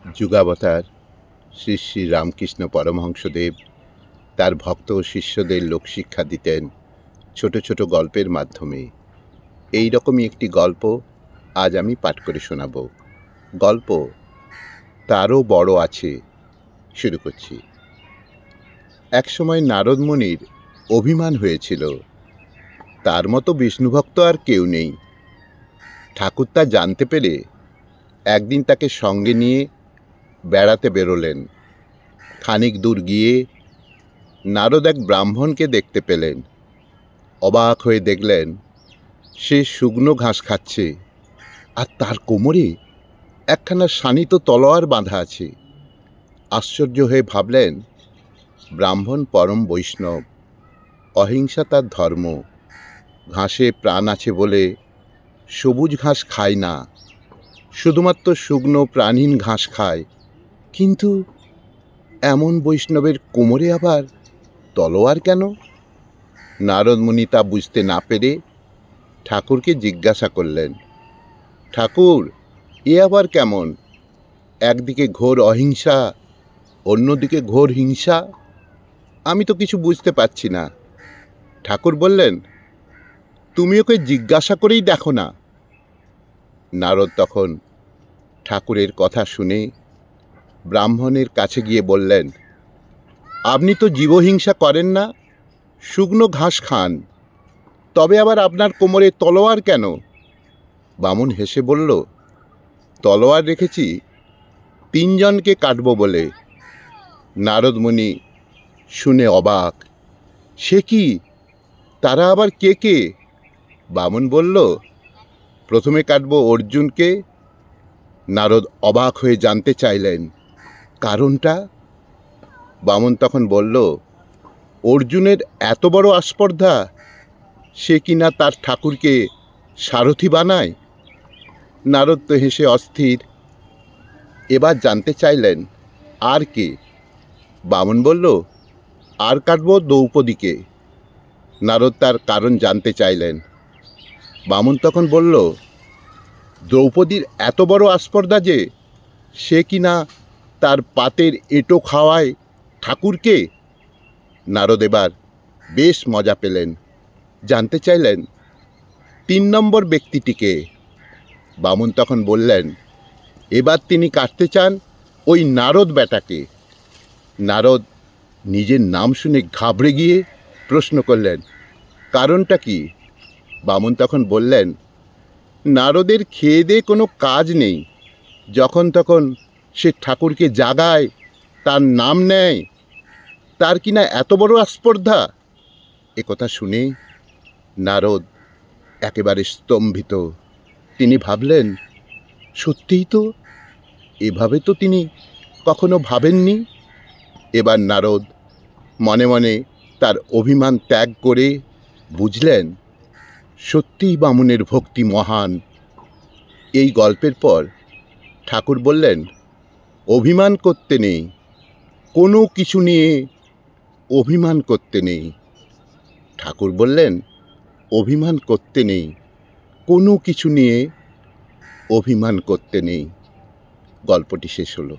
যুগাবতার শ্রী শ্রী রামকৃষ্ণ পরমহংসদেব তার ভক্ত ও শিষ্যদের লোকশিক্ষা দিতেন ছোট ছোট গল্পের মাধ্যমে। এই রকমই একটি গল্প আজ আমি পাঠ করে শোনাব। গল্প তারও বড় আছে। শুরু করছি। একসময় নারদ মুনির অভিমান হয়েছিল, তার মতো বিষ্ণুভক্ত আর কেউ নেই। ঠাকুর তা জানতে পেরে একদিন তাকে সঙ্গে নিয়ে বেড়াতে বেরোলেন। খানিক দূর গিয়ে নারদ এক ব্রাহ্মণকে দেখতে পেলেন। অবাক হয়ে দেখলেন সে শুকনো ঘাস খাচ্ছে, আর তার কোমরে একখানা শানিত তলোয়ার বাঁধা আছে। আশ্চর্য হয়ে ভাবলেন, ব্রাহ্মণ পরম বৈষ্ণব, অহিংসা তার ধর্ম। ঘাসে প্রাণ আছে বলে সবুজ ঘাস খায় না, শুধুমাত্র শুকনো প্রাণহীন ঘাস খায়। কিন্তু এমন বৈষ্ণবের কোমরে আবার তলোয়ার কেন? নারদ মুনি তা বুঝতে না পেরে ঠাকুরকে জিজ্ঞাসা করলেন, ঠাকুর, এ আবার কেমন? একদিকে ঘোর অহিংসা, অন্যদিকে ঘোর হিংসা। আমি তো কিছু বুঝতে পারছি না। ঠাকুর বললেন, তুমি ওকে জিজ্ঞাসা করেই দেখো না। নারদ তখন ঠাকুরের কথা শুনে ব্রাহ্মণের কাছে গিয়ে বললেন, আপনি তো জীবহিংসা করেন না, শুকনো ঘাস খান, তবে আবার আপনার কোমরে তলোয়ার কেন? বামুন হেসে বলল, তলোয়ার রেখেছি তিনজনকে কাটব বলে। নারদ মুনি শুনে অবাক, সে কি, তারা আবার কে কে? বামুন বলল, প্রথমে কাটব অর্জুনকে। নারদ অবাক হয়ে জানতে চাইলেন কারণটা। বামুন তখন বলল, অর্জুনের এত বড় আস্পর্ধা, সে কিনা তার ঠাকুরকে সারথি বানায়। নারদ তো হেসে অস্থির। এবার জানতে চাইলেন আর কে? বামুন বলল, আর কাটব দ্রৌপদীকে। নারদ তার কারণ জানতে চাইলেন। বামুন তখন বলল, দ্রৌপদীর এত বড় আস্পর্ধা যে সে কিনা তার পাতের এঁটো খাওয়ায় ঠাকুরকে। নারদ এবার বেশ মজা পেলেন, জানতে চাইলেন ৩ নম্বর ব্যক্তিটিকে। বামুন তখন বললেন, এবার তিনি কাটতে চান ওই নারদ বেটাকে। নারদ নিজের নাম শুনে ঘাবড়ে গিয়ে প্রশ্ন করলেন, কারণটা কি? বামুন তখন বললেন, নারদের খেয়ে দিয়ে কোনো কাজ নেই, যখন তখন সে ঠাকুরকে জাগায়, তার নাম নেয়, তার কিনা এত বড় আস্পর্ধা। একথা শুনে নারদ একেবারে স্তম্ভিত। তিনি ভাবলেন, সত্যিই তো, এভাবে তো তিনি কখনো ভাবেননি। এবার নারদ মনে মনে তার অভিমান ত্যাগ করে বুঝলেন, সত্যিই বামুনের ভক্তি মহান। এই গল্পের পর ঠাকুর বললেন, অভিমান করতে নেই, কোনো কিছু নিয়ে অভিমান করতে নেই। ঠাকুর বললেন, অভিমান করতে নেই, কোনো কিছু নিয়ে অভিমান করতে নেই। গল্পটি শেষ হলো।